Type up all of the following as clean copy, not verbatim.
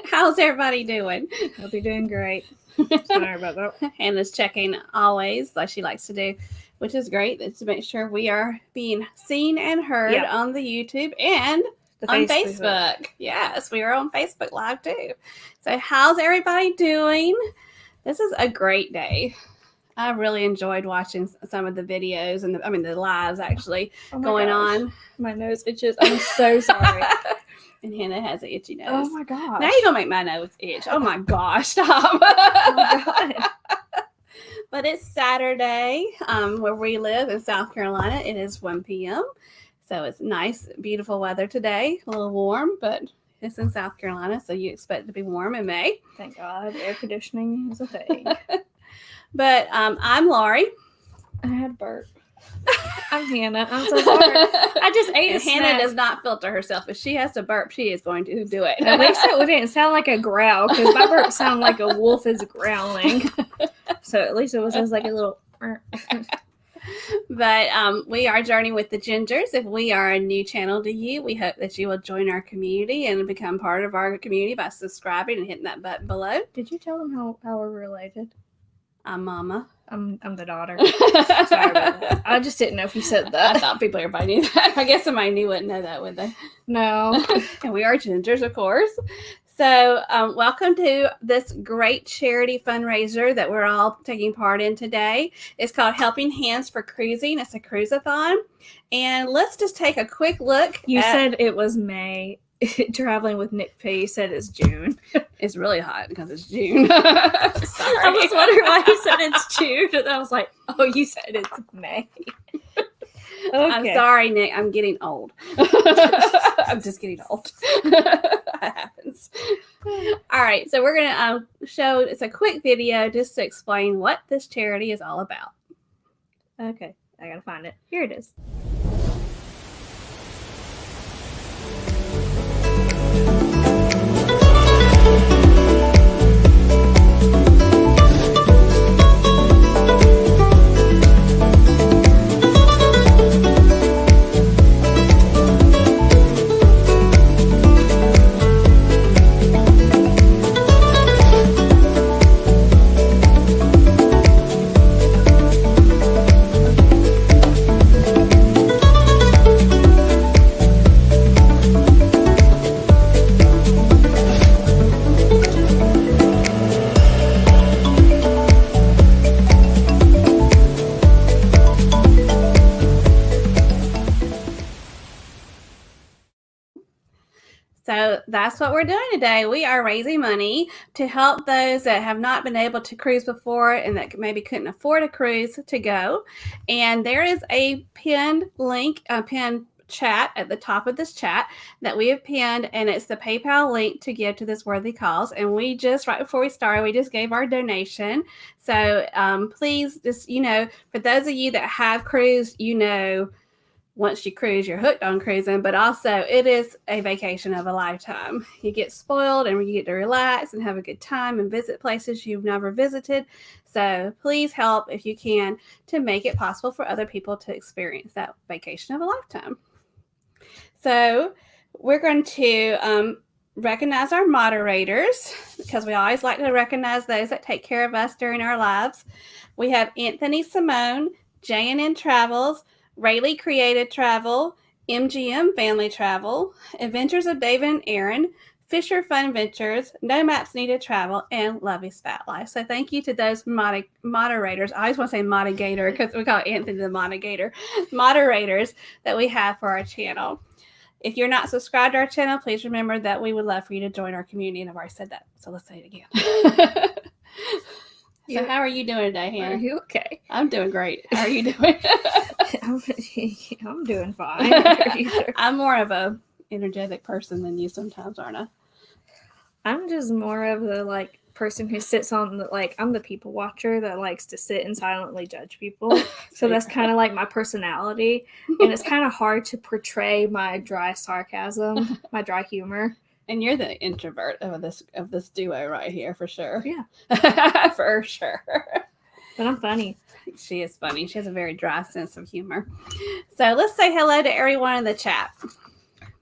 How's everybody doing? Hope you're doing great. Sorry about that. Hannah's checking always, like she likes to do, which is great. It's to make sure we are being seen and heard on the YouTube and on Facebook. Yes, we are on Facebook Live too. So how's everybody doing? This is a great day. I really enjoyed watching some of the videos and the lives actually going on. My nose itches. I'm so sorry. And Hannah has an itchy nose. Oh my gosh. Now you're going to make my nose itch. Oh my gosh, stop. Oh my God. But it's Saturday where we live in South Carolina. It is 1 p.m. So it's nice, beautiful weather today. A little warm, but it's in South Carolina, so you expect it to be warm in May. Thank God. Air conditioning is a thing. But I'm Laurie. I had a burp. I'm Hannah. I'm so sorry. I just ate a snack. Hannah does not filter herself. If she has to burp, she is going to do it. At least it didn't sound like a growl, because my burp sounded like a wolf is growling. So at least it was just like a little... But we are Journey with the Gingers. If we are a new channel to you, we hope that you will join our community and become part of our community by subscribing and hitting that button below. Did you tell them how we're related? I'm Mama. I'm the daughter. Sorry about that. I just didn't know if you said that. I thought everybody knew that. I guess somebody wouldn't know that, would they? No. And we are Gingers, of course. So welcome to this great charity fundraiser that we're all taking part in today. It's called Helping Hands for Cruising. It's a Cruise-a-Thon. And let's just take a quick look. You said it was May. Traveling with Nick P. You said it's June. It's really hot because it's June. Sorry. I was wondering why you said it's June. And I was like, oh, you said it's May. Okay. I'm sorry, Nick. I'm getting old. I'm just getting old. That happens. All right. So we're going to show, it's a quick video just to explain what this charity is all about. Okay. I got to find it. Here it is. So that's what we're doing today. We are raising money to help those that have not been able to cruise before and that maybe couldn't afford a cruise to go. And there is a pinned link, a pinned chat at the top of this chat that we have pinned, and it's the PayPal link to give to this worthy cause. And we just, right before we started, we just gave our donation. So please just, for those of you that have cruised, once you cruise, you're hooked on cruising, but also it is a vacation of a lifetime. You get spoiled and you get to relax and have a good time and visit places you've never visited. So please help if you can to make it possible for other people to experience that vacation of a lifetime. So we're going to recognize our moderators because we always like to recognize those that take care of us during our lives. We have Anthony Simone, J&N Travels, Rayleigh Creative Travel, MGM Family Travel, Adventures of David and Aaron, Fisher Fun Ventures, No Maps Needed Travel, and Lovey's Fat Life. So thank you to those moderators. I always want to say modigator because we call Anthony the modigator. Moderators that we have for our channel. If you're not subscribed to our channel, please remember that we would love for you to join our community. And I've already said that, so let's say it again. So how are you doing today, Hannah? Are you okay? I'm doing great. How are you doing? I'm doing fine. I'm more of a energetic person than you sometimes, aren't I? I'm just more of the like person who sits on the like I'm the people watcher that likes to sit and silently judge people. So that's kind of like my personality, and it's kind of hard to portray my dry sarcasm, my dry humor. And you're the introvert of this duo right here, for sure. Yeah. For sure. But I'm funny. She is funny. She has a very dry sense of humor. So let's say hello to everyone in the chat.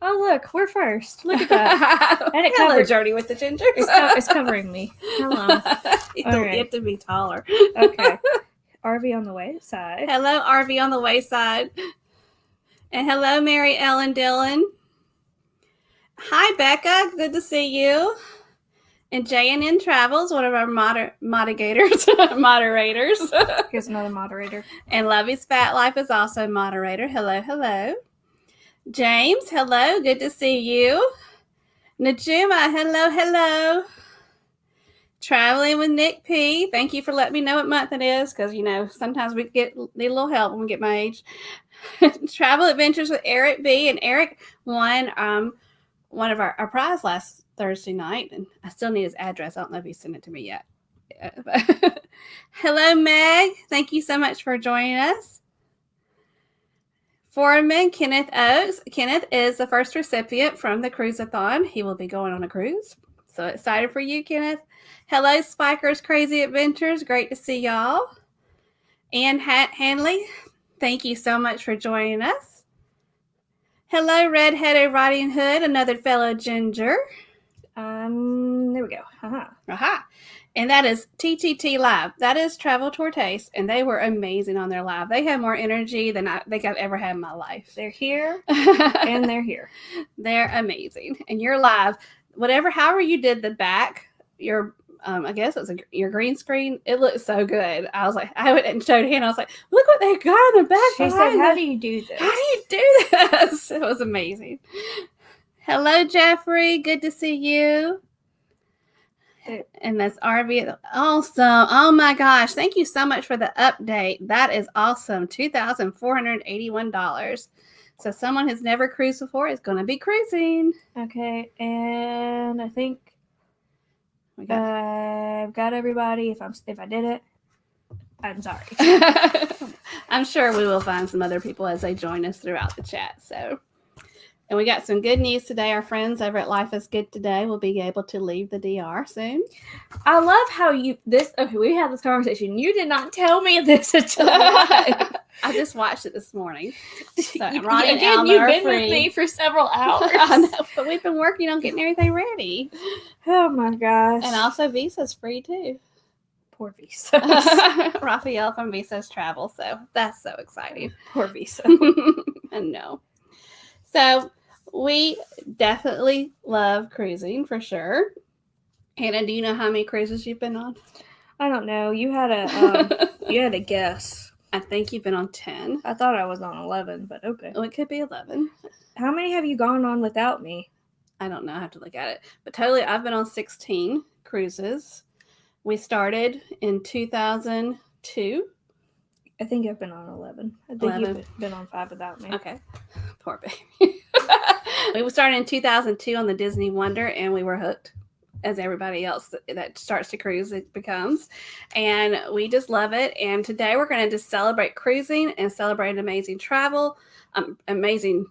Oh, look, we're first. Look at that. And it covers Journey with the Gingers. It's covering me. Hello. You have to be taller. Okay. RV on the wayside. Hello, RV on the wayside. And hello, Mary Ellen Dillon. Hi, Becca. Good to see you. And JNN Travels, one of our moderators. Here's another moderator. And Lovey's Fat Life is also moderator. Hello, hello. James, hello. Good to see you. Najuma, hello, hello. Traveling with Nick P. Thank you for letting me know what month it is, because, sometimes we need a little help when we get my age. Travel Adventures with Eric B. And Eric won one of our prize last Thursday night, and I still need his address. I don't know if he sent it to me yet. Hello, Meg. Thank you so much for joining us. Foreman Kenneth Oakes. Kenneth is the first recipient from the Cruise-a-Thon. He will be going on a cruise. So excited for you, Kenneth. Hello, Spikers Crazy Adventures. Great to see y'all. Ann Hanley, thank you so much for joining us. Hello, Redheaded Riding Hood, another fellow ginger. There we go. Aha. And that is TTT Live. That is Travel Tour Taste, and they were amazing on their live. They had more energy than I think I've ever had in my life. They're here, and they're here. They're amazing. And your live, however you did the back, your I guess it was your green screen. It looked so good. I was like, I went and showed Hannah. I was like, look what they got on the back. She said, how do you do this? How do you do this? It was amazing. Hello, Jeffrey. Good to see you. And that's RV. Awesome. Oh my gosh. Thank you so much for the update. That is awesome. $2,481. So someone who's never cruised before is going to be cruising. Okay. And I think I've got everybody. If I did it, I'm sorry. I'm sure we will find some other people as they join us throughout the chat. So. And we got some good news today. Our friends over at Life is Good Today will be able to leave the DR soon. I love how we had this conversation. You did not tell me this until I just watched it this morning. So Ronnie and Alma you've been with me for several hours. I know, but we've been working on getting everything ready. Oh my gosh. And also Visa's free too. Poor Visa. Raphael from Visa's Travel. So that's so exciting. Poor Visa. I know. So we definitely love cruising for sure. Hannah, do you know how many cruises you've been on? I don't know. You had a guess. I think you've been on 10. I thought I was on 11, but okay. Well, it could be 11. How many have you gone on without me? I don't know. I have to look at it. But totally, I've been on 16 cruises. We started in 2002. I think I've been on 11. I think you've been on 5 without me. Okay. Poor baby. We started in 2002 on the Disney Wonder, and we were hooked, as everybody else that starts to cruise it becomes. And we just love it. And today we're going to just celebrate cruising and celebrate amazing travel, amazing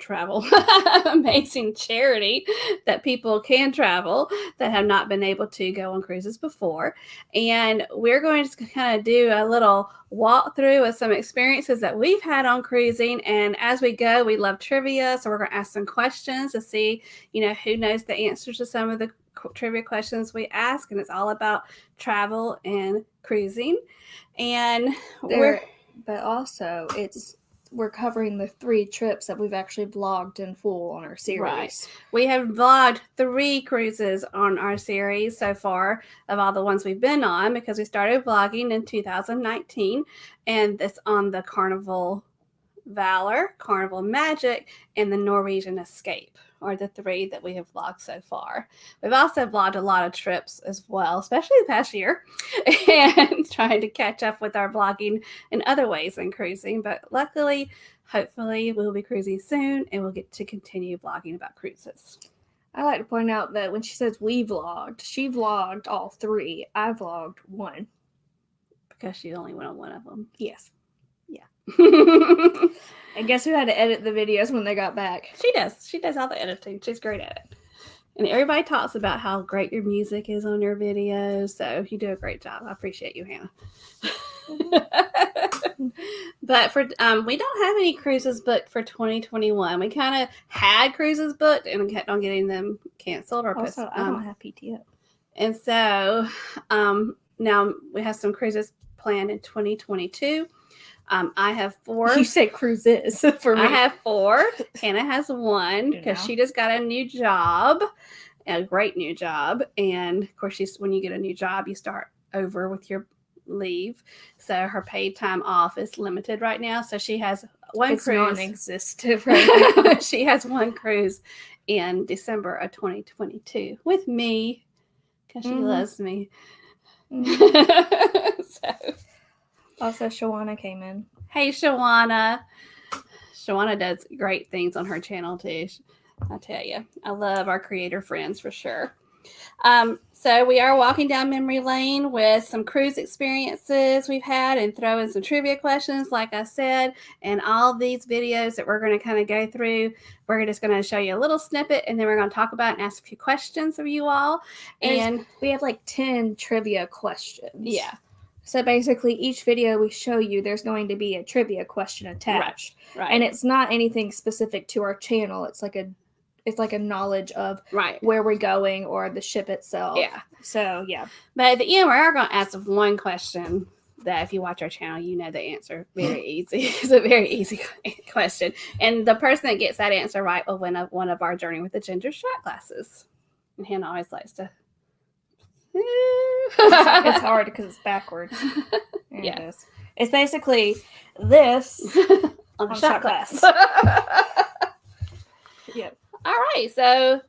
charity that people can travel that have not been able to go on cruises before. And we're going to kind of do a little walkthrough with some experiences that we've had on cruising. And as we go, we love trivia. So we're going to ask some questions to see, who knows the answers to some of the trivia questions we ask. And it's all about travel and cruising. And we're covering the 3 trips that we've actually vlogged in full on our series. Right. We have vlogged 3 cruises on our series so far of all the ones we've been on, because we started vlogging in 2019, and it's on the Carnival Valor, Carnival Magic, and the Norwegian Escape are the 3 that we have vlogged so far. We've also vlogged a lot of trips as well, especially the past year, and trying to catch up with our vlogging in other ways than cruising. But luckily, hopefully, we'll be cruising soon, and we'll get to continue vlogging about cruises. I like to point out that when she says we vlogged, she vlogged all 3. I vlogged 1. Because she only went on one of them. Yes. Yeah. And guess who had to edit the videos when they got back? She does. She does all the editing. She's great at it. And everybody talks about how great your music is on your videos. So you do a great job. I appreciate you, Hannah. But for we don't have any cruises booked for 2021. We kind of had cruises booked and kept on getting them canceled or Also, I don't have PTO. And so now we have some cruises planned in 2022. I have 4. You say cruises for me. I have 4. Hannah has 1 because she just got a new job, a great new job. And of course, when you get a new job, you start over with your leave. So her paid time off is limited right now. So she has 1 it's cruise. Non-existent right now. She has 1 cruise in December of 2022 with me because she loves me. So. Also, Shawana came in. Hey, Shawana. Shawana does great things on her channel, too. I tell you, I love our creator friends for sure. So we are walking down memory lane with some cruise experiences we've had and throw in some trivia questions, like I said. And all these videos that we're going to kind of go through, we're just going to show you a little snippet, and then we're going to talk about and ask a few questions of you all. And we have like 10 trivia questions. Yeah. So basically, each video we show you, there's going to be a trivia question attached. Right. And it's not anything specific to our channel. It's like a knowledge of where we're going or the ship itself. Yeah. So, yeah. But at the end, we are going to ask 1 question that if you watch our channel, you know the answer. Very easy. It's a very easy question. And the person that gets that answer right will win one of our Journey with the Gingers shot glasses. And Hannah always likes to... It's hard because it's backwards. Yeah. It is. It's basically this on a shot glass. Yep. All right, so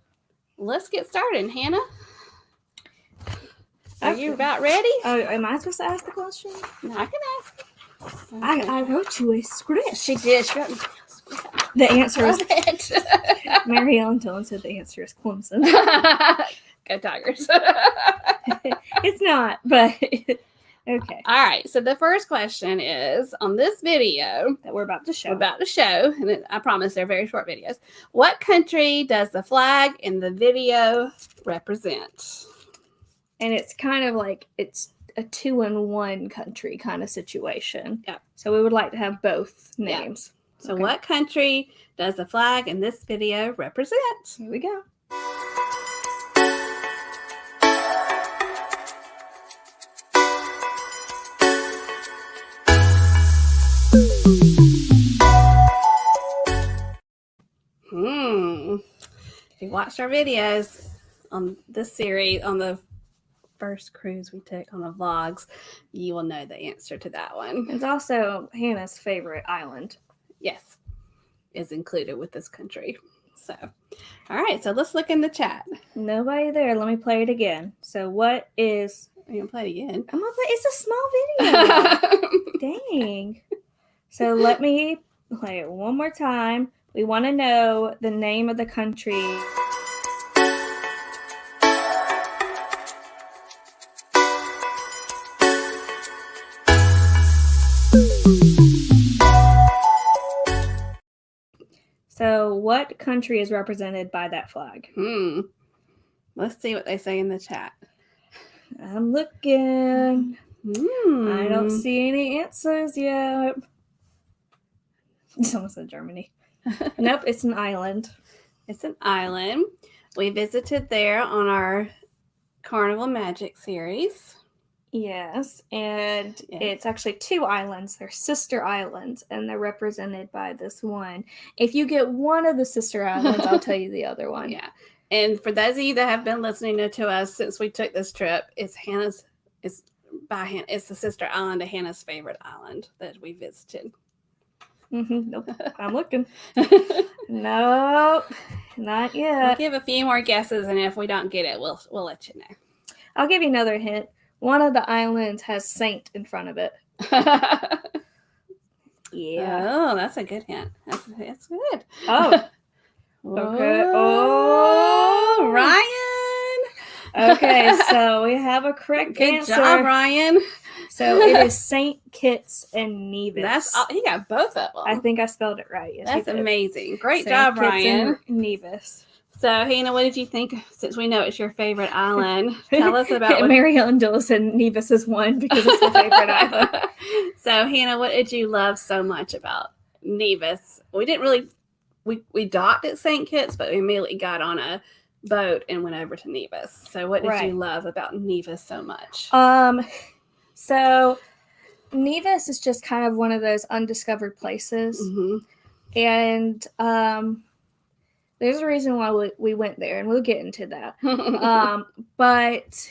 let's get started, Hannah. Are you about ready? Oh, am I supposed to ask the question? No, I can ask. Okay. I wrote you a script. She did. She wrote me a script. The answer is... Mary Ellen Dillon said the answer is Clemson. Go Tigers. It's not, but... Okay. All right. So the first question is, on this video that we're about to show, and I promise they're very short videos, what country does the flag in the video represent? And it's kind of like it's a 2-in-1 country kind of situation. Yeah. So we would like to have both names. Yeah. So what country does the flag in this video represent? Here we go. If you watched our videos on this series, on the first cruise we took on the vlogs, you will know the answer to that one. It's also Hannah's favorite island. Yes, is included with this country. So, all right, so let's look in the chat. Nobody there. Let me play it again. So what is... Are you going to play it again? I'm going to play... It's a small video. Dang. So let me play it one more time. We want to know the name of the country. So what country is represented by that flag? Let's see what they say in the chat. I'm looking. I don't see any answers yet. Someone said Germany. Nope, it's an island. It's an island. We visited there on our Carnival Magic series. Yes, and it's actually 2 islands. They're sister islands, and they're represented by this one. If you get one of the sister islands, I'll tell you the other one. Yeah, and for those of you that have been listening to us since we took this trip, it's the sister island of Hannah's favorite island that we visited. Nope, I'm looking. Nope, not yet. We'll give a few more guesses, and if we don't get it, we'll let you know. I'll give you another hint. One of the islands has Saint in front of it. Yeah. Oh, that's a good hint. That's good. Oh. Okay. Oh, Ryan. Okay, so we have a correct Good answer. job, Ryan. So it is St. Kitts and Nevis. He got both of them. I think I spelled it right. Yes, That's you did. amazing. Great St. job, Kitts Ryan. and Nevis. So, Hannah, what did you think? Since we know it's your favorite island, tell us about Mary Ellen Dilla said Nevis is one because it's my favorite island. So, Hannah, what did you love so much about Nevis? We didn't really, we docked at St. Kitts, but we immediately got on a boat and went over to Nevis. So, what did you love about Nevis so much? So Nevis is just kind of one of those undiscovered places, and there's a reason why we went there, and we'll get into that. But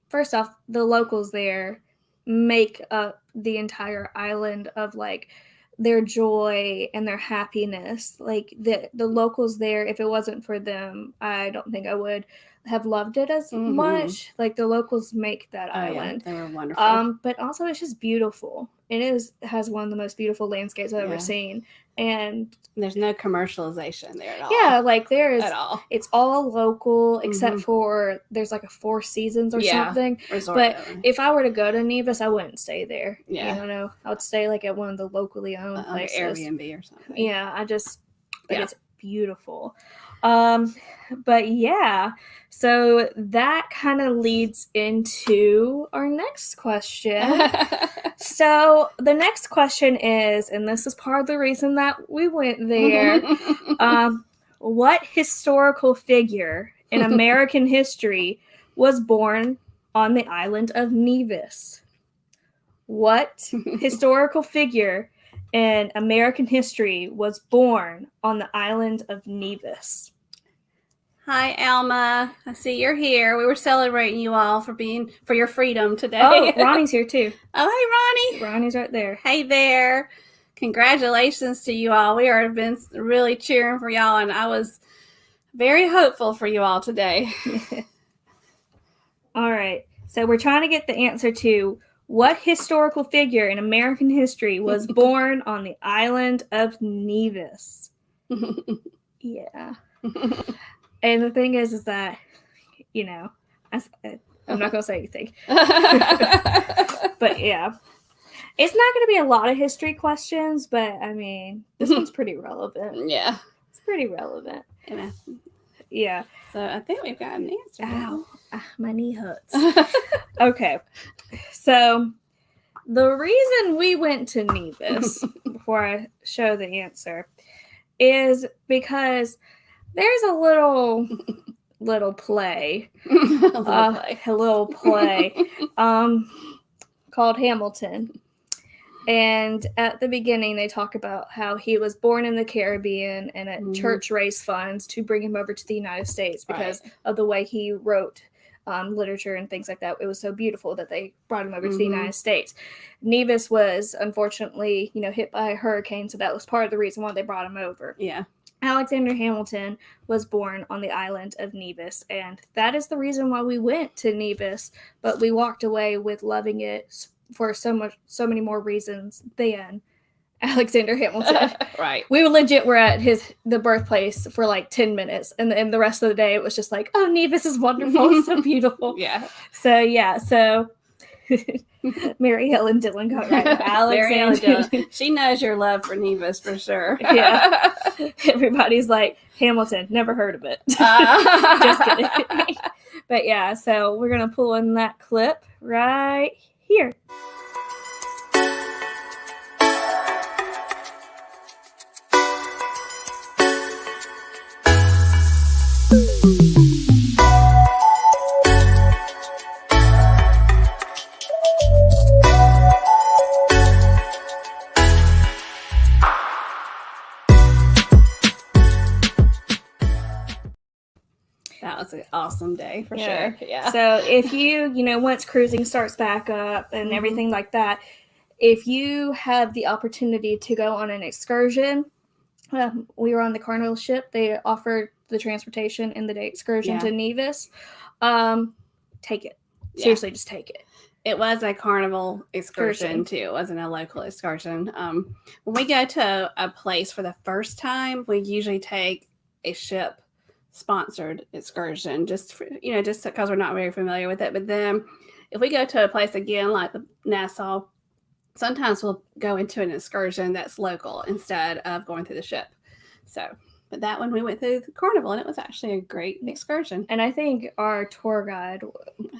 first off, the locals there make up the entire island of like their joy and their happiness. Like the locals there, if it wasn't for them, I don't think I would have loved it as much. Like the locals make that island. Yeah, they were wonderful. But also it's just beautiful. It has one of the most beautiful landscapes I've ever seen. And there's no commercialization there at all. Yeah, like there is at all. It's all local except for there's like a Four Seasons or something. Resort. But if I were to go to Nevis, I wouldn't stay there. Yeah. You know, I would stay like at one of the locally owned places. AIRBNB or something. Yeah, it's beautiful. But yeah, so that kind of leads into our next question. So the next question is, and this is part of the reason that we went there, what historical figure in American history was born on the island of Nevis? What historical figure in American history was born on the island of Nevis? Hi, Alma. I see you're here. We were celebrating you all for your freedom today. Oh, Ronnie's here too. Oh, hey, Ronnie. Ronnie's right there. Hey there. Congratulations to you all. We have been really cheering for y'all, and I was very hopeful for you all today. All right. So we're trying to get the answer to what historical figure in American history was born on the island of Nevis? Yeah. And the thing is that, you know, I'm not going to say anything. But yeah. It's not going to be a lot of history questions, but I mean, this one's pretty relevant. Yeah. It's pretty relevant. Yeah. So I think we've got an answer. Ow. My knee hurts. Okay. So the reason we went to Nevis, before I show the answer, is because there's a little play, called Hamilton. And at the beginning, they talk about how he was born in the Caribbean and a church raised funds to bring him over to the United States because of the way he wrote literature and things like that. It was so beautiful that they brought him over to the United States. Nevis was unfortunately, hit by a hurricane, so that was part of the reason why they brought him over. Yeah. Alexander Hamilton was born on the island of Nevis, and that is the reason why we went to Nevis, but we walked away with loving it for so many more reasons than Alexander Hamilton. Right. We were at the birthplace for like 10 minutes, and the rest of the day it was just like, oh, Nevis is wonderful. It's so beautiful. Yeah. So Mary Ellen Dillon got right. Alexander. She knows your love for Nevis for sure. Yeah. Everybody's like, Hamilton, never heard of it. Just kidding. But yeah, so we're going to pull in that clip right here. That was an awesome day for sure. Yeah. So if you, once cruising starts back up and everything like that, if you have the opportunity to go on an excursion, we were on the Carnival ship. They offered the transportation in the day excursion to Nevis. Take it. seriously, just take it. It was a carnival excursion too. It wasn't a local excursion. When we go to a place for the first time, we usually take a ship sponsored excursion, just because we're not very familiar with it. But then, if we go to a place again like the Nassau, sometimes we'll go into an excursion that's local instead of going through the ship. So. But that one we went through the carnival, and it was actually a great excursion. And I think our tour guide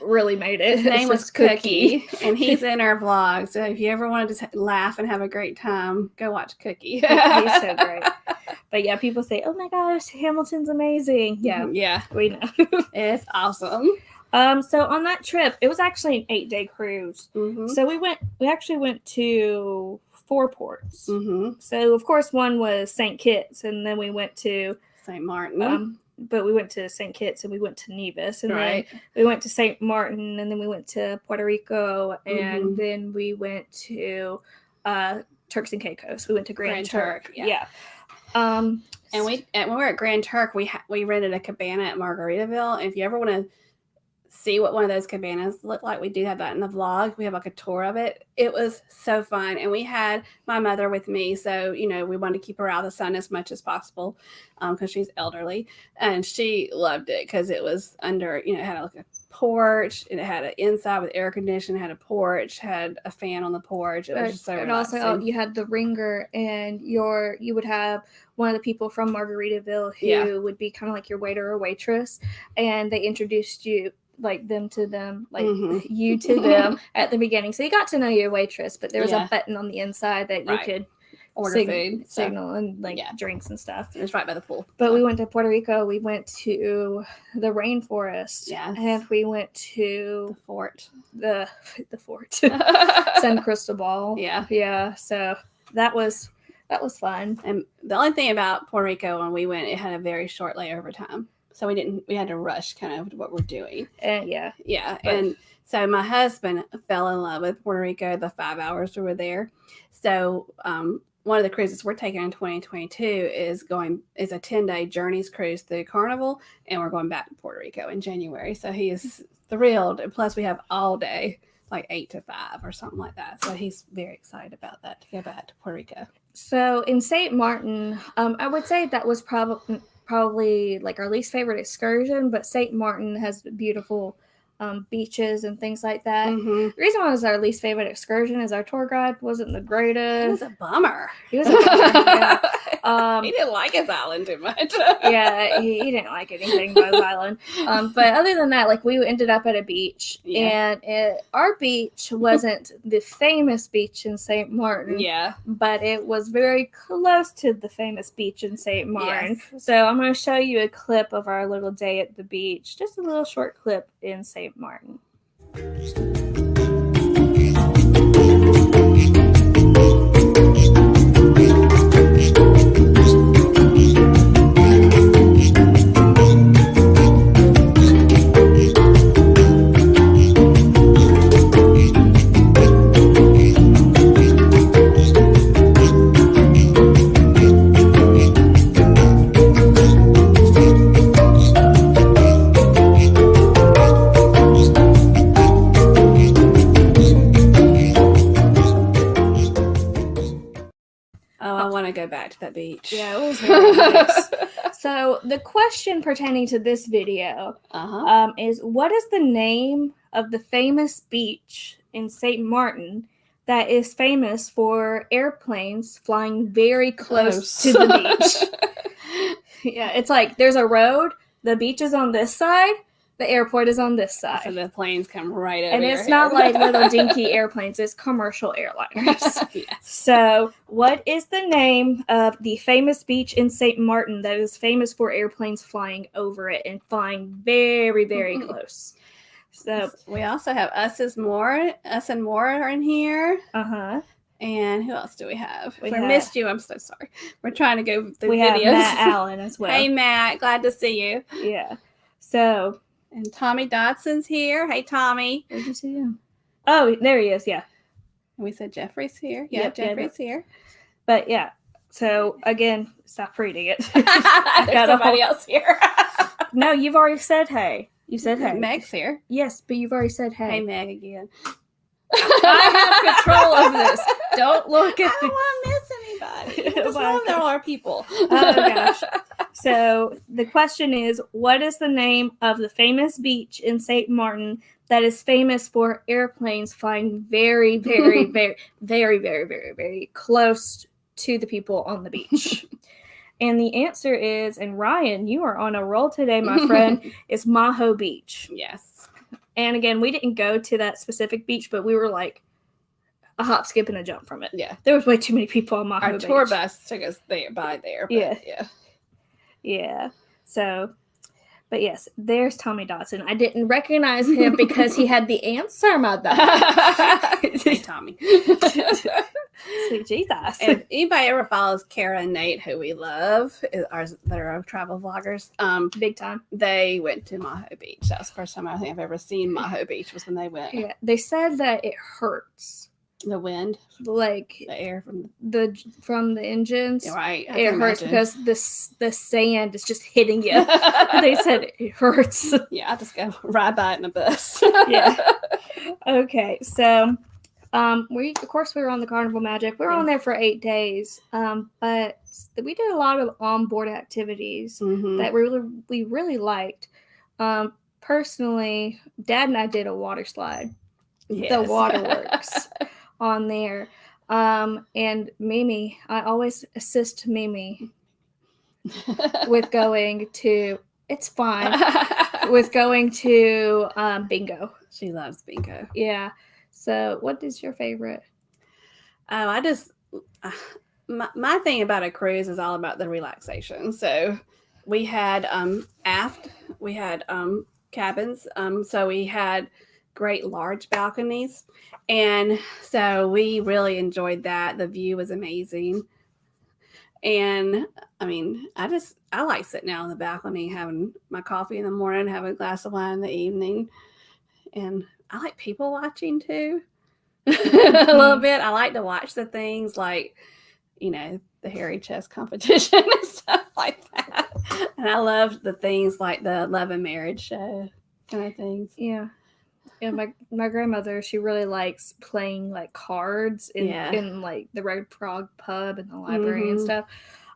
really made it. His name was Cookie, and he's in our vlog. So if you ever wanted to laugh and have a great time, go watch Cookie. He's so great. But yeah, people say, "Oh my gosh, Hamilton's amazing." Yeah, we know. It's awesome. So on that trip, it was actually an 8-day cruise. Mm-hmm. So we actually went to 4 ports. Mm-hmm. So of course one was St. Kitts, and then we went to St. Martin. But we went to St. Kitts and we went to Nevis, and right. then we went to St. Martin, and then we went to Puerto Rico, and then we went to Turks and Caicos. We went to Grand Turk. Yeah. And when we were at Grand Turk, we rented a cabana at Margaritaville. And if you ever want to see what one of those cabanas look like, we do have that in the vlog. We have like a tour of it. It was so fun, and we had my mother with me, so we wanted to keep her out of the sun as much as possible because she's elderly, and she loved it because it was under it had like a porch, it had an inside with air conditioning, had a porch, had a fan on the porch. It was just so relaxing. And also you had the ringer, and you would have one of the people from Margaritaville who would be kind of like your waiter or waitress, and they introduced you them to them, you to them at the beginning. So you got to know your waitress, but there was a button on the inside that you could order food, signal, and drinks and stuff. It was right by the pool. But we went to Puerto Rico. We went to the rainforest. Yes. And we went to the fort. The fort. San Cristobal. Yeah. Yeah. So that was fun. And the only thing about Puerto Rico when we went, it had a very short layover time. So we had to rush kind of what we're doing. Yeah. And so my husband fell in love with Puerto Rico the 5 hours we were there. So one of the cruises we're taking in 2022 is a 10-day journeys cruise through Carnival, and we're going back to Puerto Rico in January. So he is thrilled. And plus we have all day, like 8 to 5 or something like that. So he's very excited about that, to go back to Puerto Rico. So in St. Martin, I would say that was probably like our least favorite excursion, but St. Martin has beautiful beaches and things like that. Mm-hmm. The reason why it was our least favorite excursion is our tour guide wasn't the greatest. He was a bummer. He didn't like his island too much. Yeah, he didn't like anything about his island. But other than that, we ended up at a beach, and our beach wasn't the famous beach in St. Martin. Yeah, but it was very close to the famous beach in St. Martin. Yes. So I'm going to show you a clip of our little day at the beach, just a little short clip in St. Martin. Go back to that beach. Yeah, it was very nice. So the question pertaining to this video is, what is the name of the famous beach in St. Martin that is famous for airplanes flying very close to the beach? Yeah, it's like there's a road, the beach is on this side, the airport is on this side. So the planes come right over. And it's not like little dinky airplanes, it's commercial airliners. Yes. So what is the name of the famous beach in St. Martin that is famous for airplanes flying over it and flying very, very close? So we also have Us and More are in here. Uh-huh. And who else do we have? We missed you. I'm so sorry. We're trying to go through videos. We have Matt Allen as well. Hey, Matt. Glad to see you. Yeah. So... And Tommy Dodson's here. Hey, Tommy. Where'd you see him? Oh, there he is. Yeah. And we said Jeffrey's here. Yeah, Jeffrey's here. But yeah. So again, stop reading it. There's somebody else here. No, you've already said hey. You said hey. Meg's here. Yes, but you've already said hey. Hey, Meg again. I have control of this. Don't look at I don't want to miss anybody. Just Well, love there are people. Oh gosh. So the question is, what is the name of the famous beach in St. Martin that is famous for airplanes flying very, very, very, very, very, very, very close to the people on the beach? And the answer is, and Ryan, you are on a roll today, my friend, is Maho Beach. Yes. And again, we didn't go to that specific beach, but we were like a hop, skip, and a jump from it. Yeah. There was way too many people on Maho Beach. Our tour bus took us by there. But Yeah. So, but yes, there's Tommy Dodson. I didn't recognize him because he had the answer, mother. Hey, Tommy. Sweet Jesus. And if anybody ever follows Kara and Nate, who we love, that are our travel vloggers, big time. They went to Maho Beach. That was the first time I think I've ever seen Maho Beach was when they went. Yeah, they said that it hurts. The wind, like the air from the engines. Yeah, right. It hurts because the sand is just hitting you. They said it hurts. Yeah, I just go ride by it in a bus. Yeah. Okay, so we were on the Carnival Magic. We were on there for 8 days. But we did a lot of onboard activities that we really liked. Personally, Dad and I did a water slide. Yes. The waterworks on there. And Mimi, I always assist Mimi with going to, it's fine, with going to bingo. She loves bingo. Yeah. So what is your favorite? Oh, I just, my thing about a cruise is all about the relaxation. So we had aft, we had cabins. So we had great large balconies, and so we really enjoyed that. The view was amazing, and I mean, I like sitting out on the balcony having my coffee in the morning, having a glass of wine in the evening, and I like people watching too. A little bit. I like to watch the things like, the hairy chest competition and stuff like that, and I love the things like the Love and Marriage show kind of things. Yeah. Yeah, my grandmother, she really likes playing like cards in like the Red Frog pub and the library and stuff.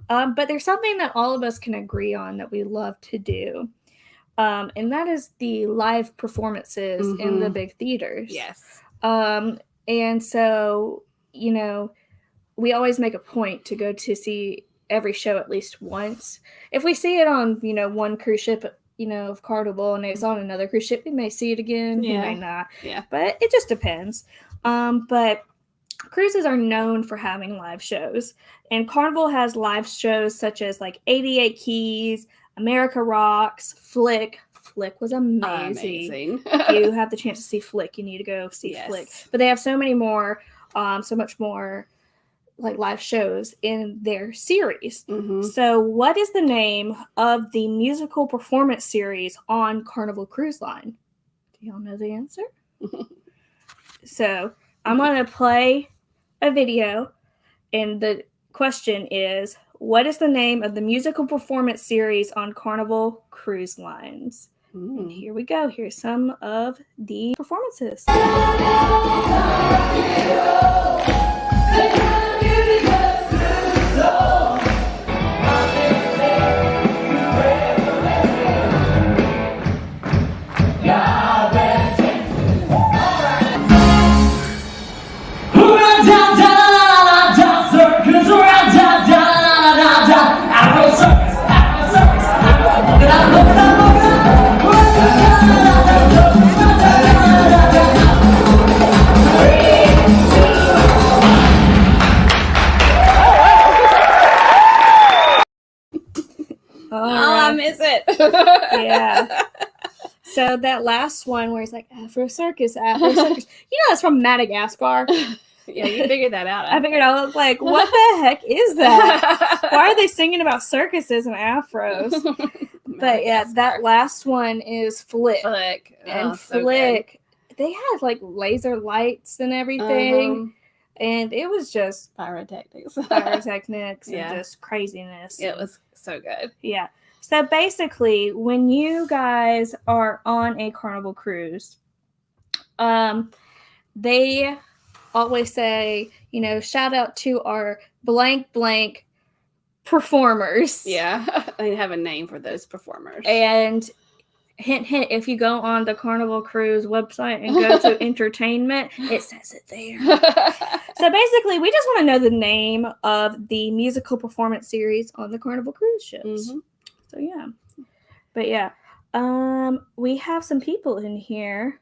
But there's something that all of us can agree on that we love to do. And that is the live performances in the big theaters. Yes. And so, we always make a point to go to see every show at least once. If we see it on, one cruise ship, of Carnival, and it's on another cruise ship, we may see it again, we may not. Yeah. But it just depends. But cruises are known for having live shows. And Carnival has live shows such as like 88 Keys, America Rocks, Flick. Flick was amazing. If you have the chance to see Flick, you need to go see Flick. But they have so many more, so much more like live shows in their series. So what is the name of the musical performance series on Carnival Cruise Line? Do y'all know the answer? So I'm going to play a video, and the question is, what is the name of the musical performance series on Carnival Cruise Lines? And here we go. Here's some of the performances. I miss it. Yeah. So that last one where he's like, Afro Circus. It's from Madagascar. Yeah, you figured that out. I figured out, I was like, what the heck is that? Why are they singing about circuses and afros? But yeah, that last one is Flick. And Flick, they had like laser lights and everything. And it was just pyrotechnics and just craziness. It was so good. Yeah. So basically, when you guys are on a Carnival cruise, they always say, shout out to our blank blank performers. Yeah, they have a name for those performers. And hint, hint, if you go on the Carnival Cruise website and go to entertainment, it says it there. So basically, we just want to know the name of the musical performance series on the Carnival Cruise ships. Mm-hmm. So yeah. But yeah, we have some people in here.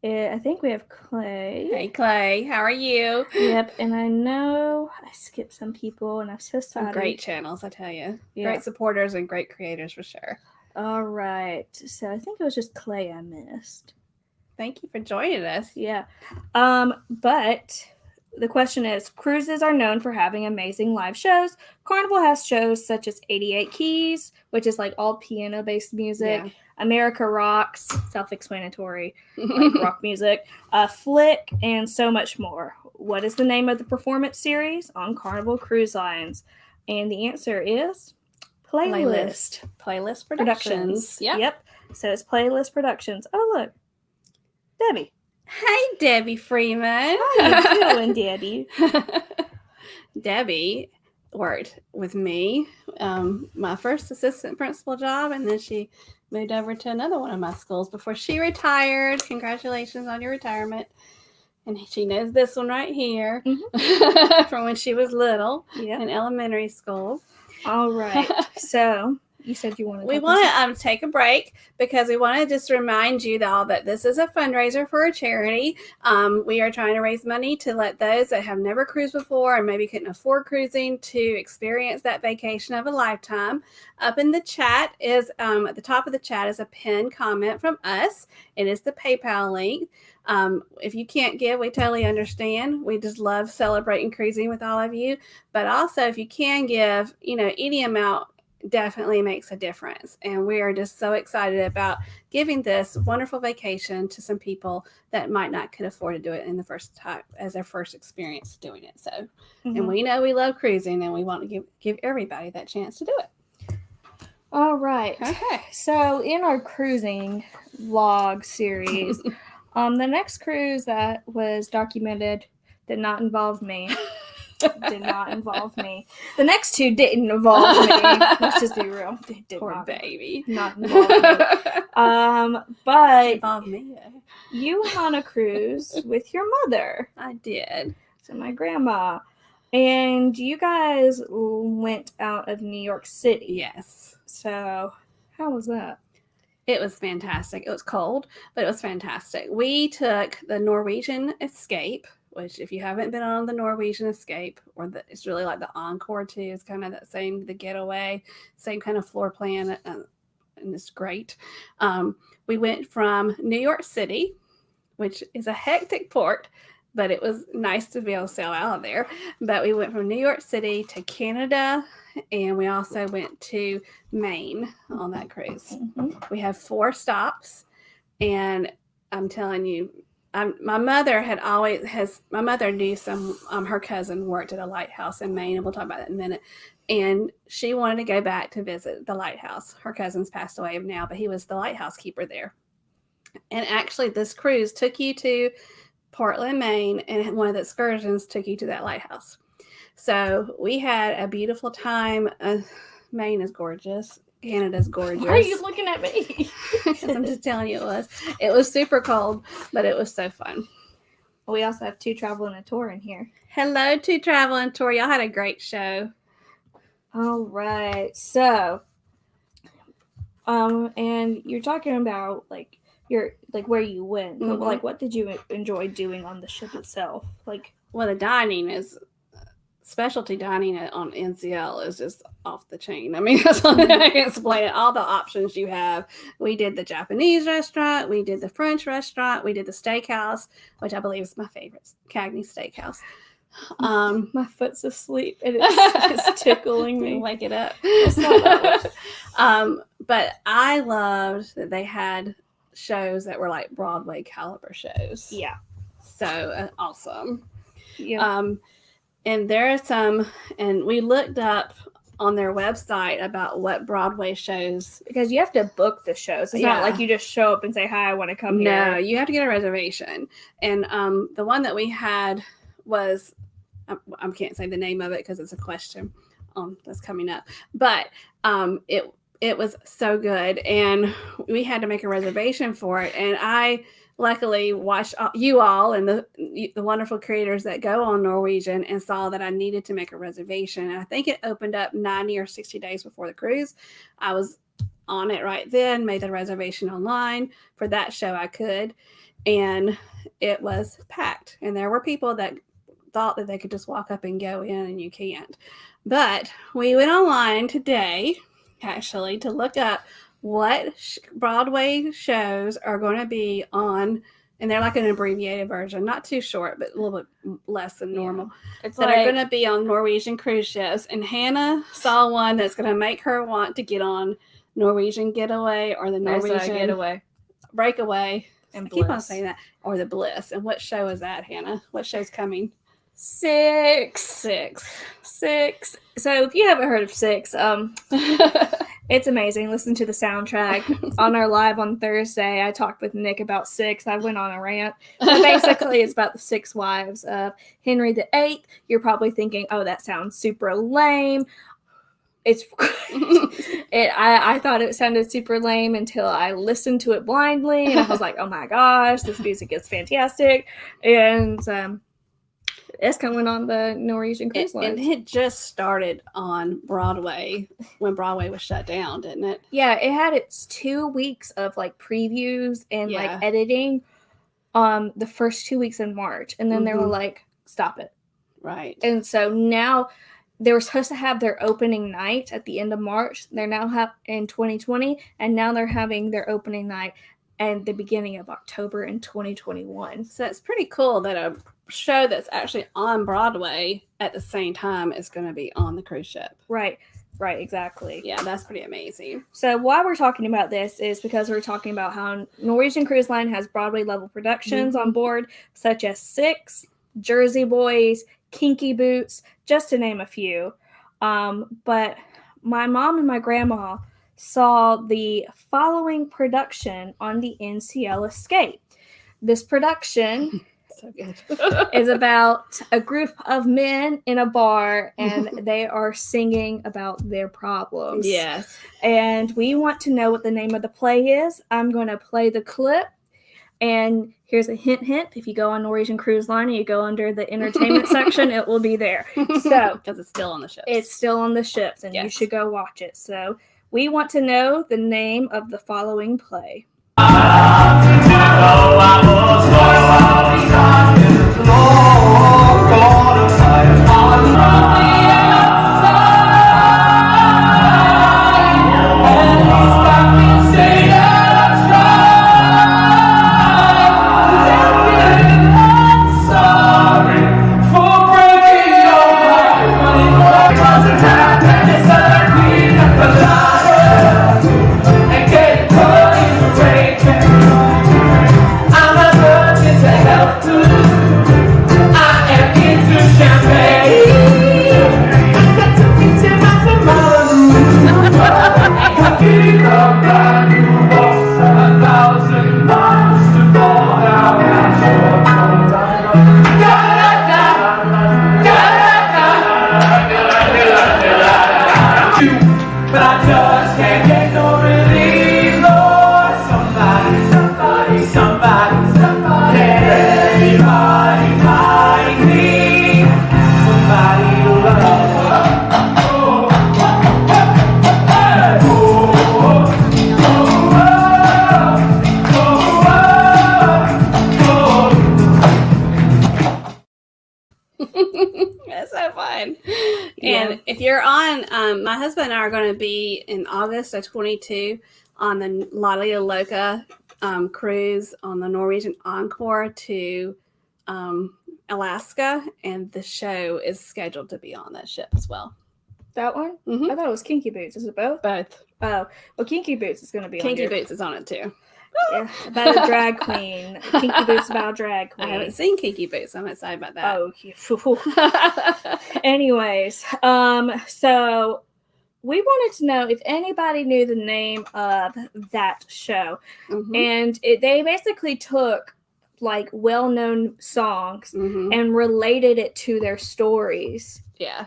I think we have Clay. Hey, Clay. How are you? Yep, and I know I skipped some people, and I'm so sorry. Some great channels, I tell you. Yeah. Great supporters and great creators for sure. All right. So I think it was just Clay I missed. Thank you for joining us. Yeah. But the question is, cruises are known for having amazing live shows. Carnival has shows such as 88 Keys, which is like all piano-based music. Yeah. America Rocks, self-explanatory, like rock music. Flick, and so much more. What is the name of the performance series on Carnival Cruise Lines? And the answer is Playlist Productions. Yep. So it's Playlist Productions. Oh, look. Debbie. Hey, Debbie Freeman. How you doing, Debbie? Debbie worked with me, my first assistant principal job, and then she moved over to another one of my schools before she retired. Congratulations on your retirement. And she knows this one right here from when she was little in elementary school. All right. So you said you wanted to. We want to take a break because we want to just remind you all that this is a fundraiser for a charity. We are trying to raise money to let those that have never cruised before and maybe couldn't afford cruising to experience that vacation of a lifetime. Up in the chat is at the top of the chat is a pinned comment from us. It is the PayPal link. If you can't give, we totally understand. We just love celebrating cruising with all of you. But also, if you can give, any amount definitely makes a difference. And we are just so excited about giving this wonderful vacation to some people that might not could afford to do it in the first time as their first experience doing it. So, and we know we love cruising and we want to give everybody that chance to do it. All right. Okay. So in our cruising vlog series, the next cruise that was documented did not involve me. Did not involve me. The next two didn't involve me. Let's just be real. They did Poor baby. Not involve me. But involve me. You went on a cruise with your mother. I did. So my grandma. And you guys went out of New York City. Yes. So how was that? It was fantastic. It was cold, but it was fantastic. We took the Norwegian Escape, which if you haven't been on the Norwegian Escape, it's really like the Encore too. It's kind of that same, the Getaway, same kind of floor plan, and it's great. We went from New York City, which is a hectic port, but it was nice to be able to sail out of there. But we went from New York City to Canada, and we also went to Maine on that cruise. We have 4 stops, and I'm telling you, my mother knew some, her cousin worked at a lighthouse in Maine, and we'll talk about that in a minute. And she wanted to go back to visit the lighthouse. Her cousin's passed away now, but he was the lighthouse keeper there. And actually, this cruise took you to Portland, Maine, and one of the excursions took you to that lighthouse. So we had a beautiful time. Maine is gorgeous. Canada's gorgeous. Why are you looking at me? I'm just telling you it was super cold, but it was so fun. We also have 2 Travel and a Tour in here. Hello, 2 Travel and Tour. Y'all had a great show. All right. So, and you're talking about where you went, but what did you enjoy doing on the ship itself? Well, the dining is specialty dining on NCL is just off the chain. I mean, that's all I can explain it. All the options you have. We did the Japanese restaurant. We did the French restaurant. We did the steakhouse, which I believe is my favorite, Cagney Steakhouse. My foot's asleep and it's tickling me. Wake it up. It's not that but I loved that they had shows that were like Broadway caliber shows. Yeah. So awesome. Yeah. And there are some, and we looked up on their website about what Broadway shows. Because you have to book the shows. It's not like you just show up and say, hi, I want to come here. No, you have to get a reservation. And the one that we had was, I can't say the name of it because it's a question that's coming up. But it was so good. And we had to make a reservation for it. And I luckily watched you all and the wonderful creators that go on Norwegian and saw that I needed to make a reservation. And I think it opened up 90 or 60 days before the cruise. I was on it right then, made the reservation online for that show I could, and it was packed. And there were people that thought that they could just walk up and go in, and you can't. But we went online today, actually, to look up what Broadway shows are going to be on, and they're like an abbreviated version, not too short, but a little bit less than normal. It's that are going to be on Norwegian cruise ships. And Hannah saw one that's going to make her want to get on Norwegian Getaway or the Norwegian Getaway, Breakaway, and I keep on saying that, or the Bliss. And what show is that, Hannah? What show's coming? Six. So if you haven't heard of Six, it's amazing. Listen to the soundtrack. On our live on Thursday, I talked with Nick about Six. I went on a rant. But basically, it's about the 6 wives of Henry VIII. You're probably thinking, oh, that sounds super lame. It's I thought it sounded super lame until I listened to it blindly, and I was like, oh my gosh, this music is fantastic. And it's coming on the Norwegian Cruise Line. And it just started on Broadway when Broadway was shut down, didn't it? Yeah, it had its 2 weeks of like previews and like editing the first 2 weeks in March, and then they were like, stop it. Right. And so now they were supposed to have their opening night at the end of March. They're now in 2020, and now they're having their opening night at the beginning of October in 2021. So it's pretty cool that a show that's actually on Broadway at the same time is going to be on the cruise ship. Right, exactly. Yeah, that's pretty amazing. So why we're talking about this is because we're talking about how Norwegian Cruise Line has Broadway level productions on board, such as Six, Jersey Boys, Kinky Boots, just to name a few. But my mom and my grandma saw the following production on the NCL Escape. This production so good. is about a group of men in a bar, and they are singing about their problems. Yes. And we want to know what the name of the play is. I'm going to play the clip. And here's a hint. If you go on Norwegian Cruise Line and you go under the entertainment section, it will be there. So because it's still on the ships. It's still on the ships, and you should go watch it. So we want to know the name of the following play. That's so fun. And if you're on, my husband and I are going to be in August of 22 on the Lolly Loca cruise on the Norwegian Encore to Alaska, and the show is scheduled to be on that ship as well. That one? I thought it was Kinky Boots. Is it both? Both. Oh, well, Kinky Boots is going to be Kinky Boots is on it too. Yeah, about a drag queen. Kinky Boots about a drag queen. I haven't seen Kinky Boots. I'm excited about that. Oh, anyways, so we wanted to know if anybody knew the name of that show. Mm-hmm. And they basically took like well-known songs Mm-hmm. and related it to their stories. Yeah.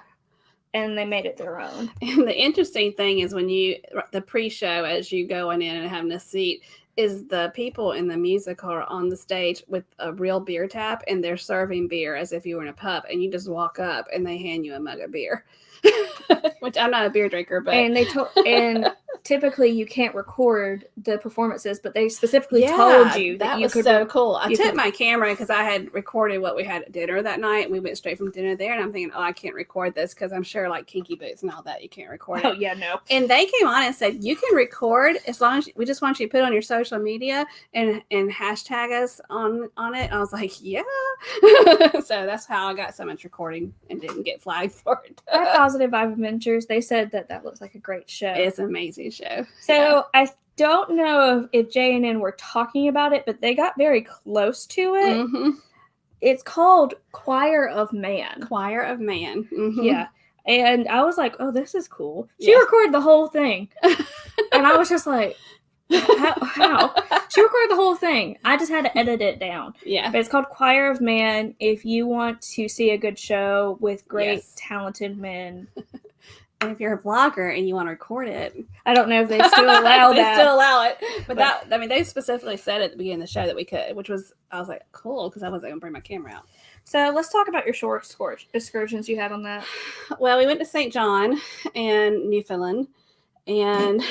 And they made it their own. And the interesting thing is when the pre-show, as you going in and having a seat, is the people in the music are on the stage with a real beer tap, and they're serving beer as if you were in a pub, and you just walk up and they hand you a mug of beer. Which I'm not a beer drinker, but and typically you can't record the performances, but they specifically told you that you was could. So cool. I took my camera because I had recorded what we had at dinner that night. We went straight from dinner there, and I'm thinking, oh, I can't record this because I'm sure like Kinky Boots and all that you can't record it. Oh yeah, no. And they came on and said you can record as long as we just want you to put it on your social media and hashtag us on it. And I was like, yeah. So that's how I got so much recording and didn't get flagged for it. At Positive Vibe Adventures, they said that looks like a great show. It's an amazing show. So I don't know if JNN were talking about it, but they got very close to it. Mm-hmm. It's called Choir of Man. Choir of Man. Mm-hmm. Yeah. And I was like, oh, this is cool. She recorded the whole thing. And I was just like, how? She recorded the whole thing. I just had to edit it down. Yeah. But it's called Choir of Man. If you want to see a good show with great, talented men. And if you're a vlogger and you want to record it, I don't know if they still allow that. They still allow it. But they specifically said at the beginning of the show that we could, which was, I was like, cool, because I wasn't going to bring my camera out. So let's talk about your shore excursions you had on that. Well, we went to St. John and Newfoundland. And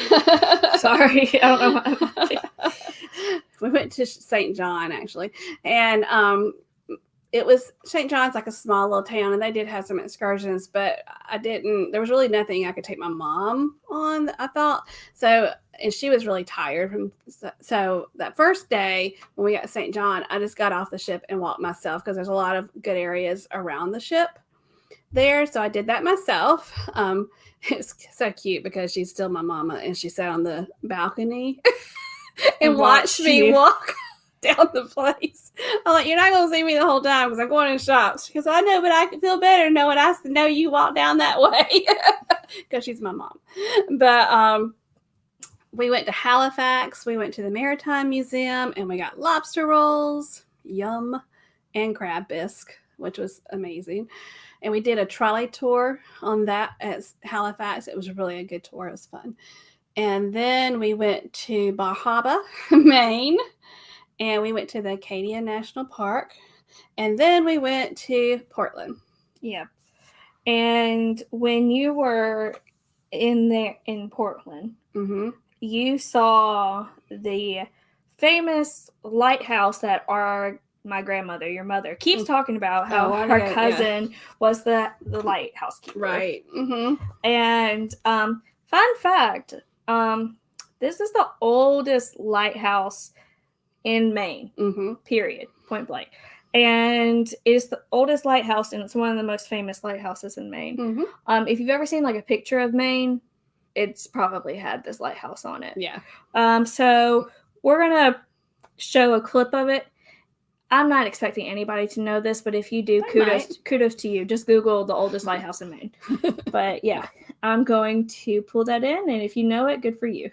sorry, I don't know why. We went to St. John, actually. And it was St. John's like a small little town, and they did have some excursions, but there was really nothing I could take my mom on, I thought. So, and she was really tired. So that first day when we got to St. John, I just got off the ship and walked myself because there's a lot of good areas around the ship there. So I did that myself. It's so cute because she's still my mama, and she sat on the balcony and watched me walk down the place. I'm like, you're not going to see me the whole time because I'm going in shops. Because I know, but I can feel better knowing I know you walk down that way because she's my mom. But we went to Halifax. We went to the Maritime Museum, and we got lobster rolls, yum, and crab bisque, which was amazing. And we did a trolley tour on that at Halifax. It was really a good tour. It was fun. And then we went to Bahaba, Maine. And we went to the Acadia National Park. And then we went to Portland. Yeah. And when you were in Portland, mm-hmm. you saw the famous lighthouse that my grandmother, your mother, keeps talking about how her cousin was the lighthouse keeper. Right. Mm-hmm. And fun fact, this is the oldest lighthouse in Maine, mm-hmm. period, point blank. And it's the oldest lighthouse, and it's one of the most famous lighthouses in Maine. Mm-hmm. If you've ever seen like a picture of Maine, it's probably had this lighthouse on it. Yeah. So we're going to show a clip of it. I'm not expecting anybody to know this, but if you do, kudos to you. Just Google the oldest lighthouse in Maine. But yeah, I'm going to pull that in, and if you know it, good for you.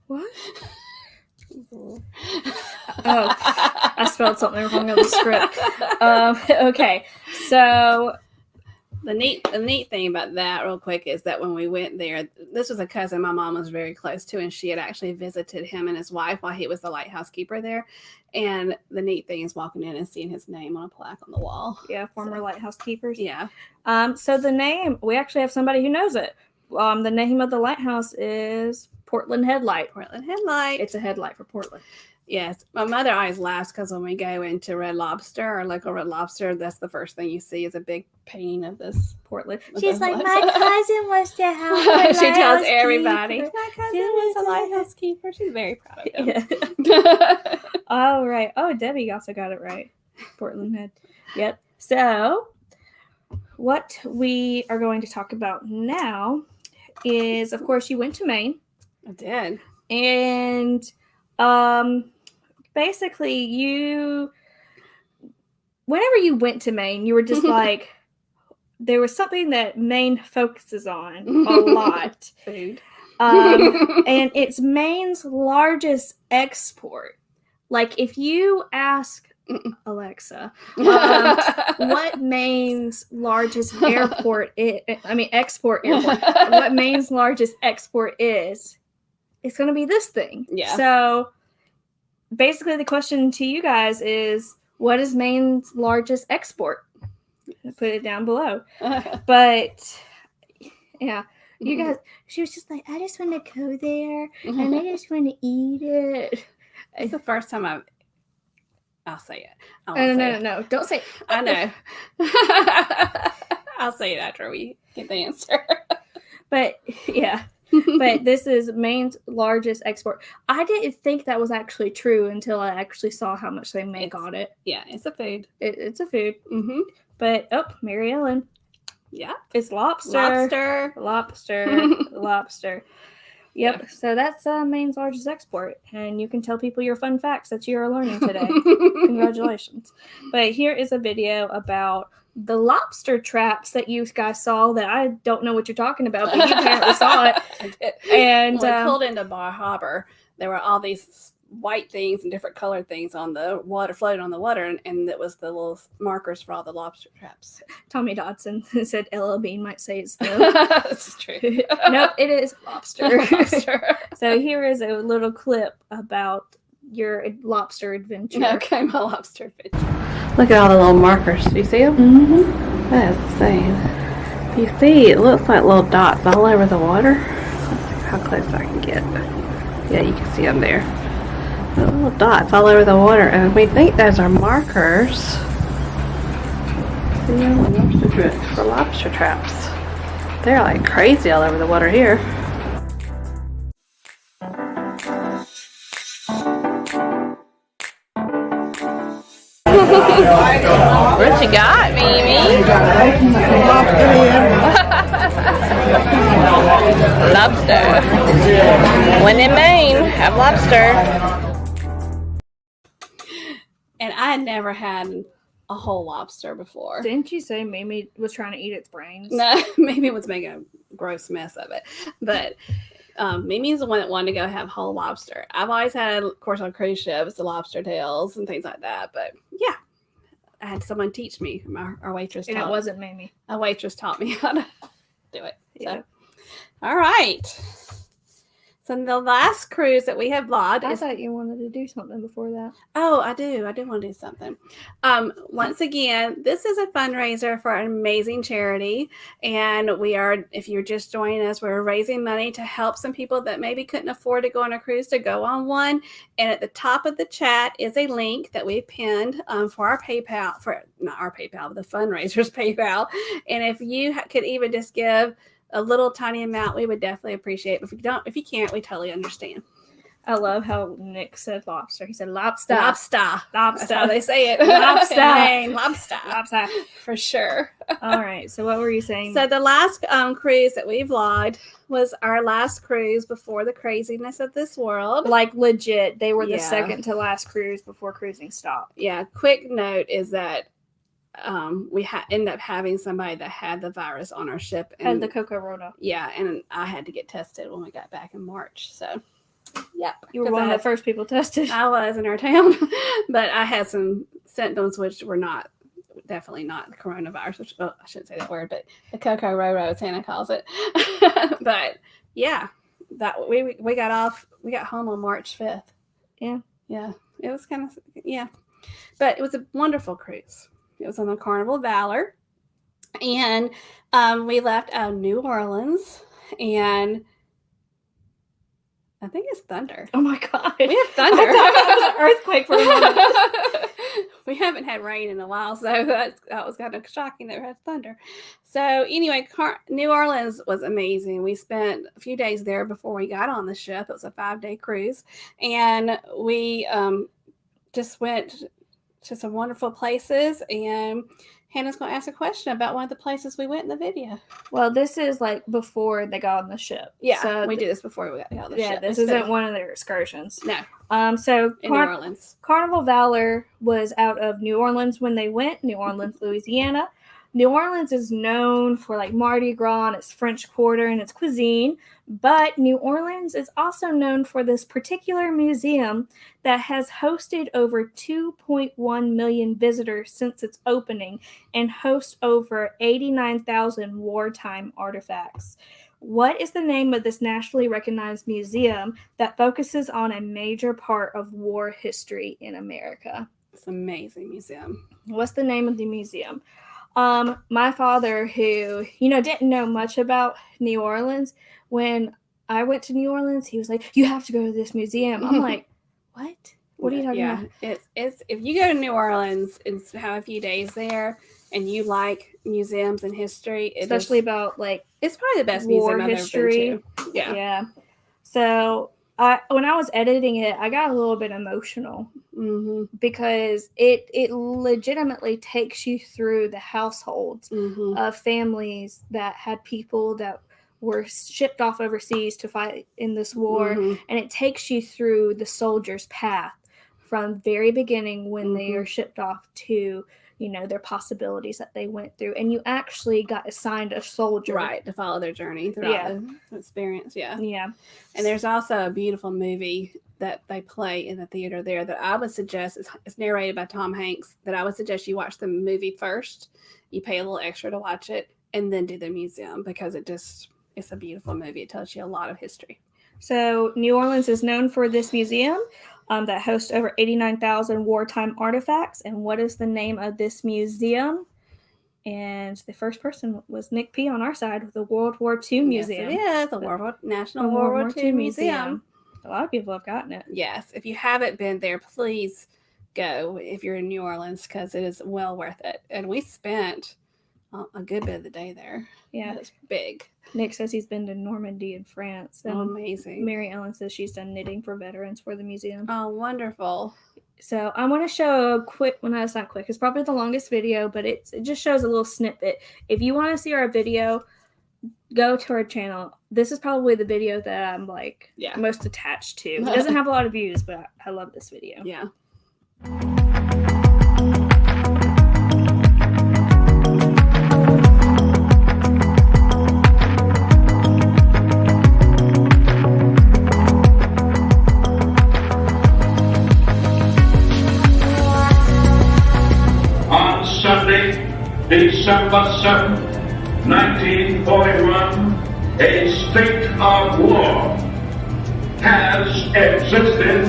What? Oh, I spelled something wrong on the script. Okay, so the neat thing about that, real quick, is that when we went there, this was a cousin my mom was very close to, and she had actually visited him and his wife while he was the lighthouse keeper there. And the neat thing is walking in and seeing his name on a plaque on the wall. Yeah, former lighthouse keepers. Yeah. So the name, we actually have somebody who knows it. The name of the lighthouse is Portland Headlight. Portland Headlight. It's a headlight for Portland. Yes, my mother always laughs because when we go into Red Lobster, our local Red Lobster, that's the first thing you see is a big painting of this Portland. With She's the like, lights. my cousin was the house. She tells everybody. My cousin She was a was a lighthouse keeper. She's very proud of him. Yeah. All right. Oh, Debbie also got it right. Portland Head. Yep. So, what we are going to talk about now is, of course, you went to Maine. I did. And basically, whenever you went to Maine, you were just like, there was something that Maine focuses on a lot. Food. And it's Maine's largest export. Like, if you ask Alexa what Maine's largest export airport, what Maine's largest export is, it's going to be this thing. Yeah. So, basically, the question to you guys is, what is Maine's largest export? Put it down below. But, yeah. You guys, she was just like, I just want to go there and I just want to eat it. It's the first time I'll say it. No. Don't say it. I know. I'll say it after we get the answer. But, yeah. But this is Maine's largest export. I didn't think that was actually true until I actually saw how much they make on it. Yeah, it's a food. It's a food. Mm-hmm. But, Mary Ellen. Yeah. It's lobster. Lobster. Yep. Yeah. So that's Maine's largest export. And you can tell people your fun facts that you are learning today. Congratulations. But here is a video about the lobster traps that you guys saw that I don't know what you're talking about, but you apparently saw it. I did. And when we pulled into Bar Harbor, there were all these white things and different colored things on the water, floating on the water, and it was the little markers for all the lobster traps. Tommy Dodson said Ella Bean might say it's them. This is true. Nope, it is lobster. So here is a little clip about your lobster adventure. Okay, my lobster adventure. Look at all the little markers. Do you see them? Mm-hmm. That is insane. You see, it looks like little dots all over the water. Let's see how close I can get. Yeah, you can see them there. Little dots all over the water, and we think those are markers. See them? For lobster traps. They're like crazy all over the water here. What you got, Mimi? Lobster. When in Maine, have lobster. And I had never had a whole lobster before. Didn't you say Mimi was trying to eat its brains? No, Mimi was making a gross mess of it. But Mimi's the one that wanted to go have whole lobster. I've always had, of course, on cruise ships, the lobster tails and things like that. But yeah, I had someone teach me. Our waitress and taught it wasn't Mimi. A waitress taught me how to do it. Yeah. So, all right. So the last cruise that we have vlogged I thought you wanted to do something before that. Oh, I do. I do want to do something. Once again, this is a fundraiser for an amazing charity. And we are, if you're just joining us, we're raising money to help some people that maybe couldn't afford to go on a cruise to go on one. And at the top of the chat is a link that we've pinned for our PayPal, for not our PayPal, but the fundraiser's PayPal. And if you could even just give a little tiny amount, we would definitely appreciate it. If you can't, we totally understand. I love how Nick said lobster. He said lobster. Lobster. That's how they say it. Lobster. Lobster. For sure. All right. So what were you saying? So the last cruise that we vlogged was our last cruise before the craziness of this world. Like legit, they were the second to last cruise before cruising stopped. Yeah. Quick note is that we ended up having somebody that had the virus on our ship. And, had the Coco-Rona. Yeah, and I had to get tested when we got back in March. So, yeah. You were one of the first people tested. I was in our town. But I had some symptoms which were definitely not the coronavirus, which, I shouldn't say that word, but the Coco-Rona, Santa calls it. But, yeah, that we got home on March 5th. Yeah. Yeah. It was kind of, yeah. But it was a wonderful cruise. It was on the Carnival of Valor, and we left out of New Orleans, and I think it's thunder. Oh my god. We have thunder. I thought it was an earthquake for a moment. We haven't had rain in a while, so that was kind of shocking that we had thunder. So anyway, New Orleans was amazing. We spent a few days there before we got on the ship. It was a 5-day cruise, and we just went to some wonderful places. And Hannah's going to ask a question about one of the places we went in the video. Well, this is like before they got on the ship. Yeah, so we did this before we got on the ship. Yeah, this isn't one of their excursions. No. So in New Orleans. Carnival Valor was out of New Orleans when they went, New Orleans, Louisiana. New Orleans is known for like Mardi Gras and its French Quarter and its cuisine, but New Orleans is also known for this particular museum that has hosted over 2.1 million visitors since its opening and hosts over 89,000 wartime artifacts. What is the name of this nationally recognized museum that focuses on a major part of war history in America? It's an amazing museum. What's the name of the museum? My father, who, didn't know much about New Orleans, when I went to New Orleans, he was like, you have to go to this museum. I'm like, what? What are you talking about? It's if you go to New Orleans and have a few days there and you like museums and history, especially about like it's probably the best war museum history. I've ever been to. Yeah. So when I was editing it, I got a little bit emotional because it legitimately takes you through the households of families that had people that were shipped off overseas to fight in this war, and it takes you through the soldier's path from very beginning when they are shipped off to their possibilities that they went through, and you actually got assigned a soldier, right, to follow their journey throughout the experience. And there's also a beautiful movie that they play in the theater there that I would suggest, it's narrated by Tom Hanks, that I would suggest you watch the movie first. You pay a little extra to watch it and then do the museum, because it's a beautiful movie. It tells you a lot of history. So New Orleans is known for this museum that hosts over 89,000 wartime artifacts. And what is the name of this museum? And the first person was Nick P. on our side with the World War II Museum. Yes, it is. The National World War II Museum. A lot of people have gotten it. Yes. If you haven't been there, please go if you're in New Orleans, because it is well worth it. And we spent a good bit of the day there. Yeah. It's big. Nick says he's been to Normandy in France. And amazing. Mary Ellen says she's done knitting for veterans for the museum. Oh, wonderful. So I want to show a quick, well, no, it's not quick. It's probably the longest video, but it just shows a little snippet. If you want to see our video, go to our channel. This is probably the video that I'm most attached to. It doesn't have a lot of views, but I love this video. Yeah. Sunday, December 7th, 1941, a state of war has existed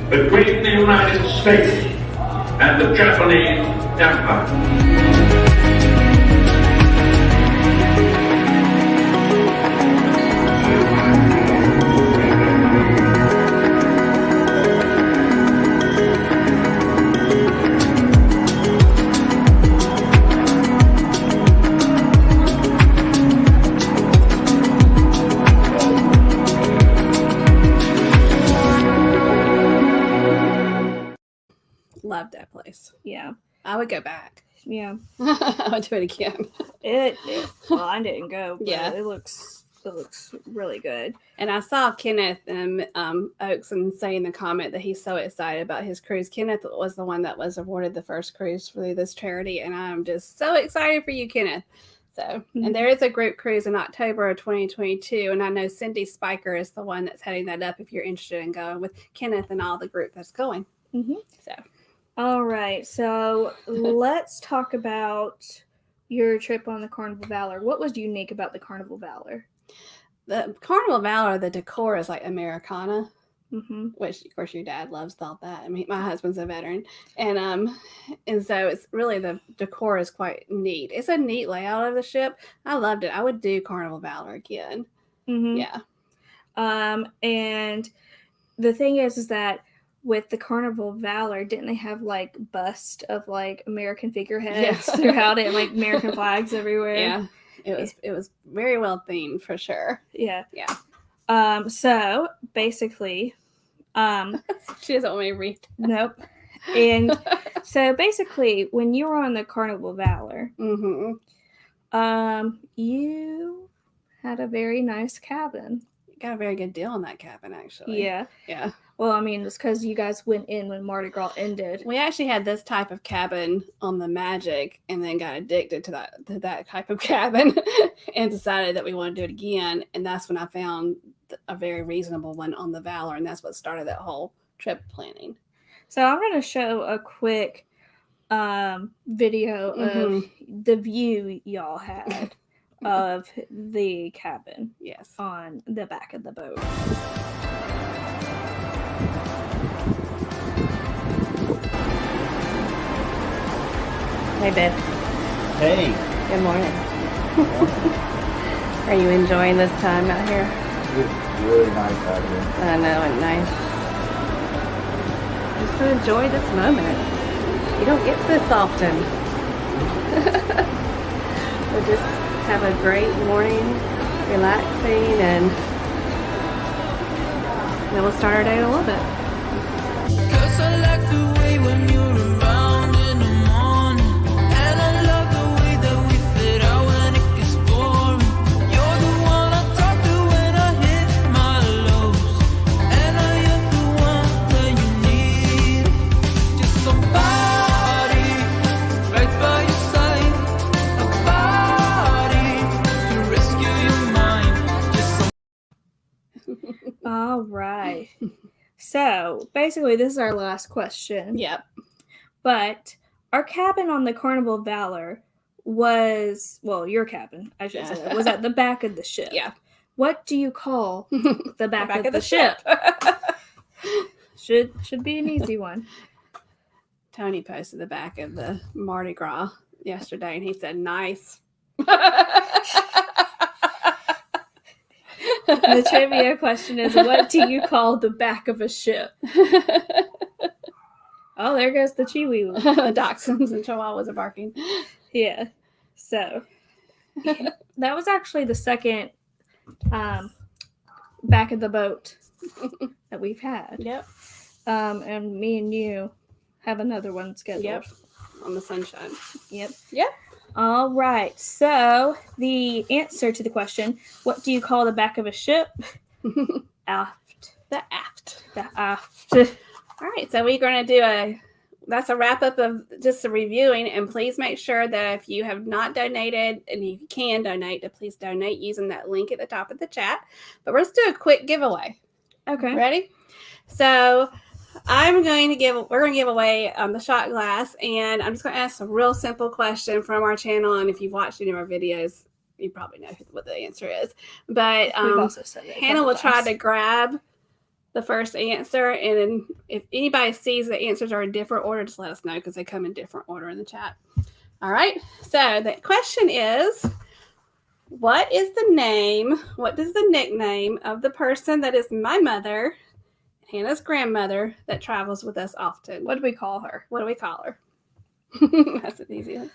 between the United States and the Japanese Empire. Loved that place. Yeah. I would go back. Yeah. I would do it again. Well, I didn't go, but yeah. It looks really good. And I saw Kenneth and Oakson say in the comment that he's so excited about his cruise. Kenneth was the one that was awarded the first cruise for this charity, and I'm just so excited for you, Kenneth. So, and there is a group cruise in October of 2022, and I know Cindy Spiker is the one that's heading that up if you're interested in going with Kenneth and all the group that's going. So. All right, so let's talk about your trip on the Carnival Valor. What was unique about the Carnival Valor? The Carnival Valor, the decor is like Americana, which of course your dad loves all that. I mean, my husband's a veteran, and so it's really, the decor is quite neat. It's a neat layout of the ship. I loved it. I would do Carnival Valor again. Yeah. And the thing is that with the Carnival of Valor, didn't they have like bust of like American figureheads throughout it and like American flags everywhere? Yeah, it was very well themed for sure. Yeah. Yeah. So basically, She doesn't want me to read. nope. And so basically, when you were on the Carnival of Valor, you had a very nice cabin. Got a very good deal on that cabin, actually. Yeah. Yeah. Well, I mean, it's because you guys went in when Mardi Gras ended. We actually had this type of cabin on the Magic and then got addicted to that type of cabin and decided that we want to do it again. And that's when I found a very reasonable one on the Valor. And that's what started that whole trip planning. So I'm going to show a quick video of the view y'all had of the cabin. Yes. On the back of the boat. Hey, babe. Hey. Good morning. Are you enjoying this time out here? It's really nice out here. I know, and nice. Just to enjoy this moment. You don't get this often. So just have a great morning, relaxing, and then we'll start our day in a little bit. Cause I like the way when you're around in the morning, and I love the way that we fit out when it gets boring. You're the one I talk to when I hit my lows, and I am the one that you need. Just somebody right by your side, a body to rescue your mind. Just All right. So basically, this is our last question. Yep. But our cabin on the Carnival of Valor was, well, your cabin, I should say, was at the back of the ship. Yeah. What do you call the back of the ship? Should be an easy one. Tony posted the back of the Mardi Gras yesterday, and he said, "Nice." The trivia question is, what do you call the back of a ship? Oh, there goes the Chihuahua. The dachshunds and chihuahuas are barking. Yeah. So that was actually the second back of the boat that we've had. Yep. And me and you have another one scheduled. Yep. On the Sunshine. Yep. Yep. All right. So the answer to the question, what do you call the back of a ship? Aft. The aft. The aft. All right, so we're going to do that's a wrap up of just the reviewing, and please make sure that if you have not donated and you can donate, to please donate using that link at the top of the chat. But let's do a quick giveaway. Okay. Ready? So we're going to give away the shot glass, and I'm just going to ask a real simple question from our channel, and if you've watched any of our videos, you probably know what the answer is. But We've also said it Hannah will try to grab the first answer, and then if anybody sees the answers are in different order, just let us know because they come in different order in the chat. All right, so the question is, what does the nickname of the person that is my mother, Hannah's grandmother, that travels with us often? What do we call her? What do we call her? That's an easy one.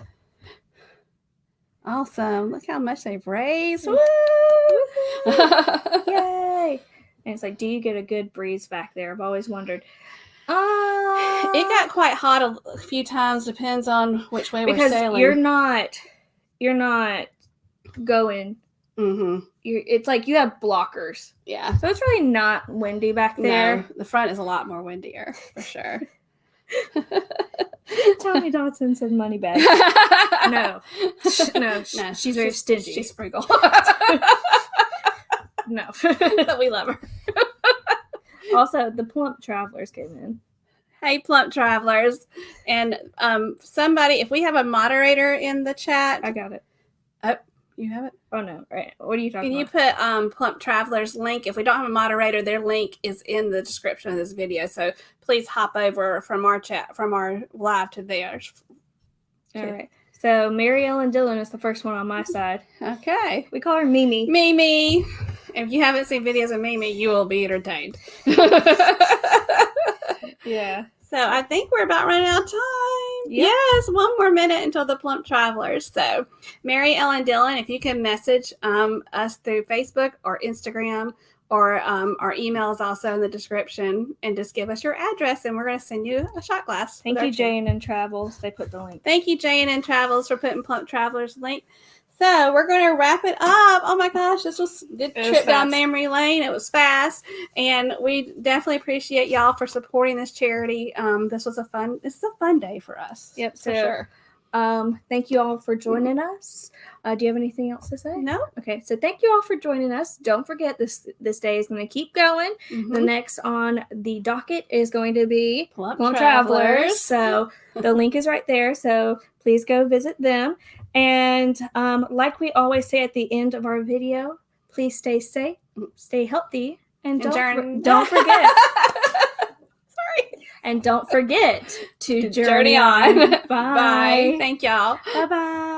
Awesome. Look how much they've raised. Woo! Yay! And it's like, do you get a good breeze back there? I've always wondered. It got quite hot a few times. Depends on which way we're sailing. Because you're not going. Mm-hmm. It's like you have blockers. Yeah. So it's really not windy back there. No, the front is a lot more windier, for sure. Tommy Dodson said money bag. No, she's very stingy. She's frugal. No. But we love her. Also, the Plump Travelers came in. Hey, Plump Travelers. And somebody, if we have a moderator in the chat. I got it. Oh, you have it? Oh, no. Right. What are you talking Can about? you put Plump Travelers link? If we don't have a moderator, their link is in the description of this video. So please hop over from our chat, from our live to theirs. All right. So Mary Ellen Dillon is the first one on my side. Okay. We call her Mimi. Mimi. If you haven't seen videos of Mimi, you will be entertained. Yeah. So I think we're about running out of time. Yep. Yes, one more minute until the Plump Travelers. So Mary Ellen Dillon, if you can message us through Facebook or Instagram, or our email is also in the description, and just give us your address and we're going to send you a shot glass. Thank you, Jane and Travels. They put the link. Thank you, Jane and Travels, for putting Plump Travelers link. So we're going to wrap it up. Oh my gosh, this was a good trip down memory lane. It was fast, and we definitely appreciate y'all for supporting this charity. This is a fun day for us. Yep. for sure. Thank you all for joining us. Do you have anything else to say? No. Okay. So thank you all for joining us. Don't forget this day is going to keep going. Mm-hmm. The next on the docket is going to be Plump Travelers. Travelers. So the link is right there. So please go visit them. And like we always say at the end of our video, please stay safe, stay healthy, and don't forget. And don't forget to journey on. Bye. Bye. Thank y'all. Bye-bye.